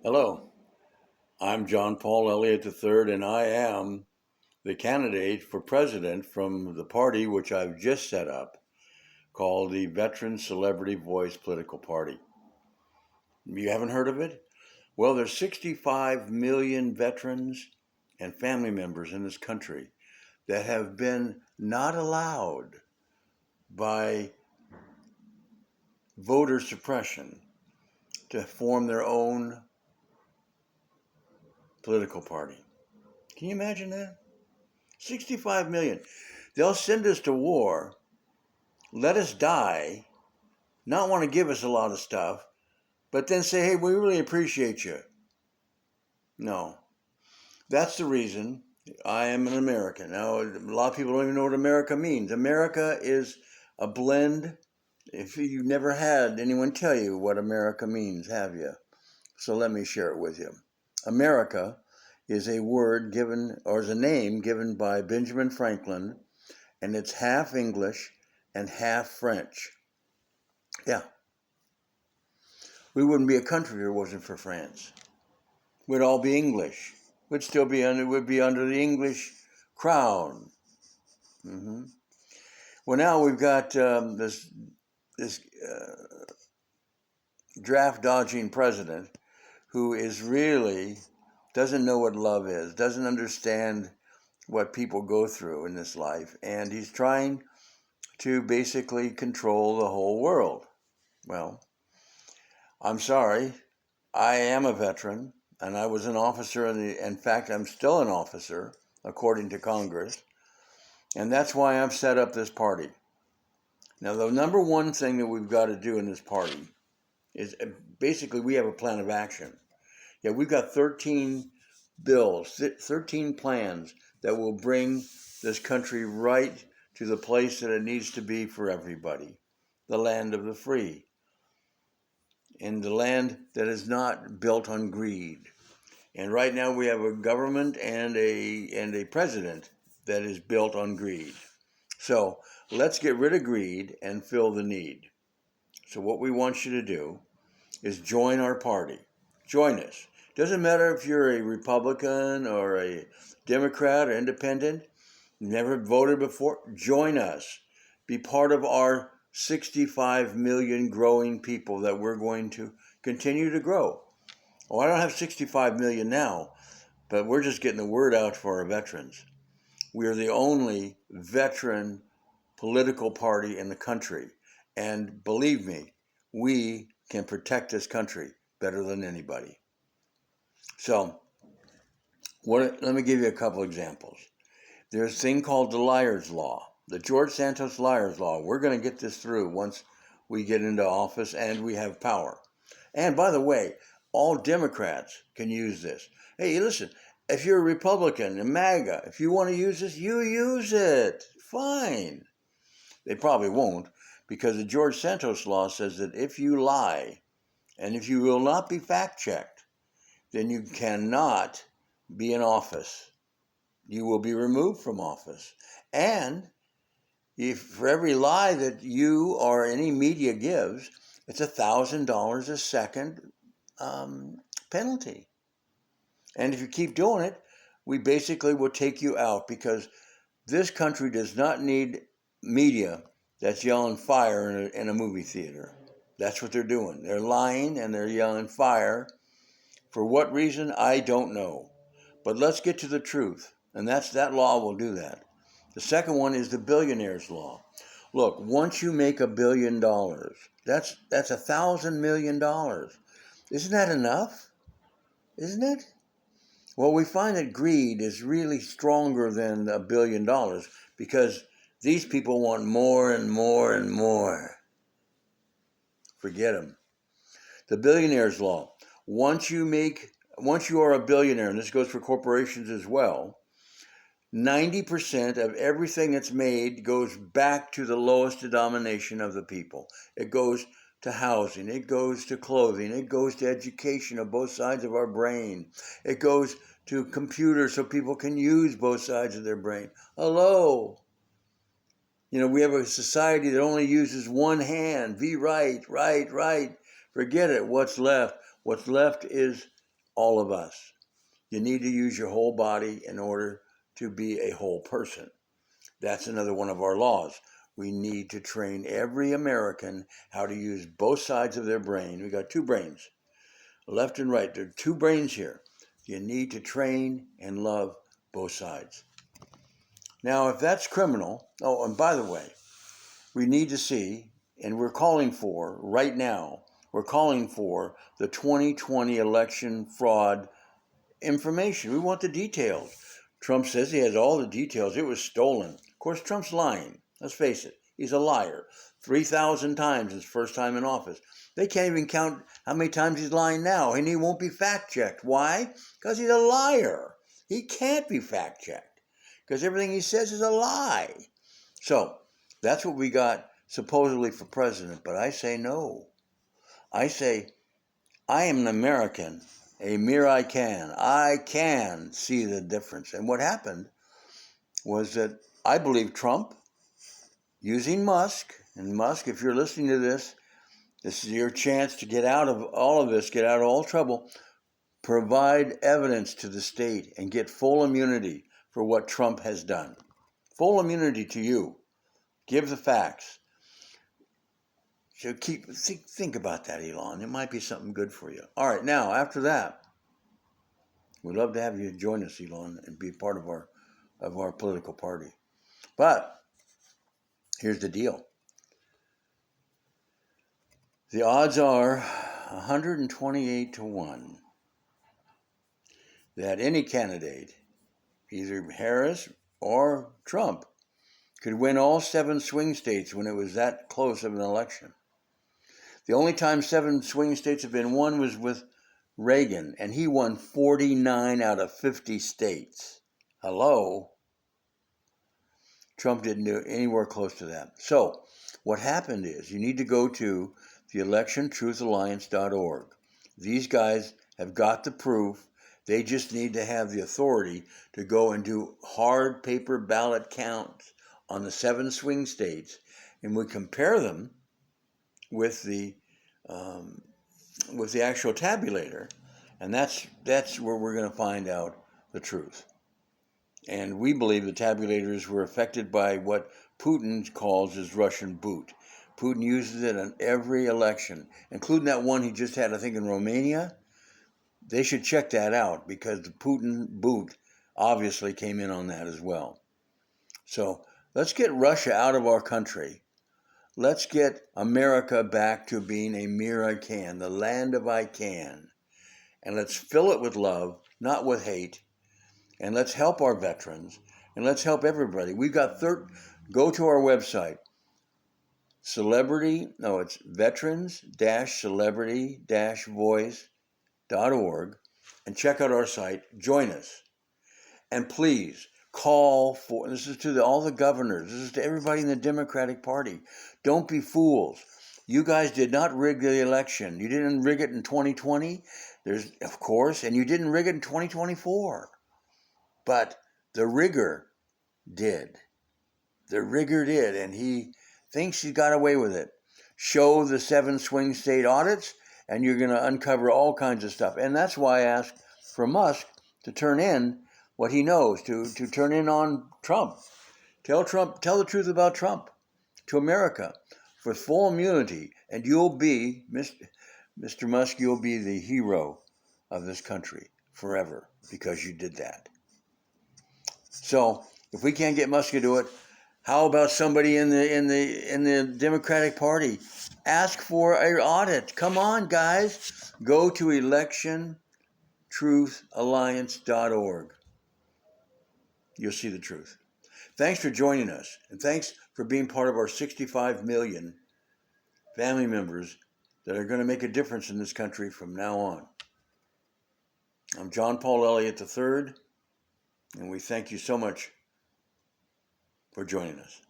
Hello, I'm John Paul Elliott III, and I am the candidate for president from the party which I've just set up called the Veteran Celebrity Voice Political Party. You haven't heard of it? Well, there's 65 million veterans and family members in this country that have been not allowed by voter suppression to form their own political party. Can you imagine that? 65 million. They'll send us to war, let us die, not want to give us a lot of stuff, but then say, hey, we really appreciate you. No. That's the reason I am an American. Now, a lot of people don't even know what America means. America is a blend. If you've never had anyone tell you what America means, have you? So let me share it with you. America is a word given, or is a name given by Benjamin Franklin, and it's half English and half French. Yeah, we wouldn't be a country if it wasn't for France. We'd all be English. We'd still be under the English crown. Mm-hmm. Well, now we've got this draft dodging president who is really doesn't know what love is, doesn't understand what people go through in this life, and he's trying to basically control the whole world. Well, I'm sorry, I am a veteran, and I was an officer in fact, I'm still an officer, according to Congress, and that's why I've set up this party. Now, the number one thing that we've got to do in this party is basically we have a plan of action. Yeah, we've got 13 bills, 13 plans that will bring this country right to the place that it needs to be for everybody, the land of the free, and the land that is not built on greed. And right now we have a government and a president that is built on greed. So let's get rid of greed and fill the need. So what we want you to do is join our party. Join us. Doesn't matter if you're a Republican or a Democrat or independent, never voted before, join us. Be part of our 65 million growing people that we're going to continue to grow. Oh, I don't have 65 million now, but we're just getting the word out for our veterans. We are the only veteran political party in the country. And believe me, we can protect this country better than anybody. So, let me give you a couple examples. There's a thing called the Liars Law, the George Santos Liars Law. We're going to get this through once we get into office and we have power. And by the way, all Democrats can use this. Hey, listen, if you're a Republican, a MAGA, if you want to use this, you use it. Fine. They probably won't, because the George Santos Law says that if you lie and if you will not be fact-checked, then you cannot be in office. You will be removed from office. And if for every lie that you or any media gives, it's $1,000 a second penalty. And if you keep doing it, we basically will take you out, because this country does not need media that's yelling fire in a movie theater. That's what they're doing. They're lying and they're yelling fire. For what reason, I don't know. But let's get to the truth. And that law will do that. The second one is the billionaires law. Look, once you make $1 billion, that's $1,000 million. Isn't that enough? Isn't it? Well, we find that greed is really stronger than $1 billion, because these people want more and more and more. Forget them. The billionaires law. Once you are a billionaire, and this goes for corporations as well, 90% of everything that's made goes back to the lowest denomination of the people. It goes to housing, it goes to clothing, it goes to education of both sides of our brain. It goes to computers so people can use both sides of their brain. Hello. We have a society that only uses one hand. Be right, right, right. Forget it. What's left? What's left is all of us. You need to use your whole body in order to be a whole person. That's another one of our laws. We need to train every American how to use both sides of their brain. We got two brains, left and right. There are two brains here. You need to train and love both sides. Now, if that's criminal, oh, and by the way, we need to see, and we're calling for right now, we're calling for the 2020 election fraud information. We want the details. Trump says he has all the details. It was stolen. Of course, Trump's lying. Let's face it. He's a liar. 3,000 times his first time in office. They can't even count how many times he's lying now, and he won't be fact-checked. Why? Because he's a liar. He can't be fact-checked because everything he says is a lie. So that's what we got supposedly for president, but I say no. I say I am an American. A mere I can. I can see the difference. And what happened was that I believe Trump, using Musk, and Musk, if you're listening to this is your chance to get out of all of this, get out of all trouble, provide evidence to the state and get full immunity for what Trump has done. Full immunity to you. Give the facts. So think about that, Elon. It might be something good for you. All right, now, after that, we'd love to have you join us, Elon, and be part of our political party. But here's the deal. The odds are 128 to 1 that any candidate, either Harris or Trump, could win all 7 swing states when it was that close of an election. The only time 7 swing states have been won was with Reagan, and he won 49 out of 50 states. Hello? Trump didn't do anywhere close to that. So what happened is you need to go to the electiontruthalliance.org. These guys have got the proof. They just need to have the authority to go and do hard paper ballot counts on the 7 swing states, and we compare them with the actual tabulator, and that's where we're going to find out the truth. And we believe the tabulators were affected by what Putin calls his Russian boot. Putin uses it on every election, including that one he just had, I think, in Romania. They should check that out because the Putin boot obviously came in on that as well. So let's get Russia out of our country. Let's get America back to being a mere I can, the land of I can. And let's fill it with love, not with hate. And let's help our veterans. And let's help everybody. We've got go to our website. It's veterans-celebrity-voice.org, and check out our site. Join us. And please call for, this is to all the governors, this is to everybody in the Democratic Party. Don't be fools. You guys did not rig the election. You didn't rig it in 2020, of course, and you didn't rig it in 2024. But the rigger did. The rigger did, and he thinks he got away with it. Show the 7 swing state audits, and you're going to uncover all kinds of stuff. And that's why I asked for Musk to turn in what he knows, to turn in on Trump. Tell the truth about Trump to America for full immunity, and you'll be, Mr. Musk, you'll be the hero of this country forever because you did that. So if we can't get Musk to do it, how about somebody in the Democratic Party? Ask for an audit. Come on, guys. Go to electiontruthalliance.org. You'll see the truth. Thanks for joining us, and thanks for being part of our 65 million family members that are going to make a difference in this country from now on. I'm John Paul Elliott III, and we thank you so much for joining us.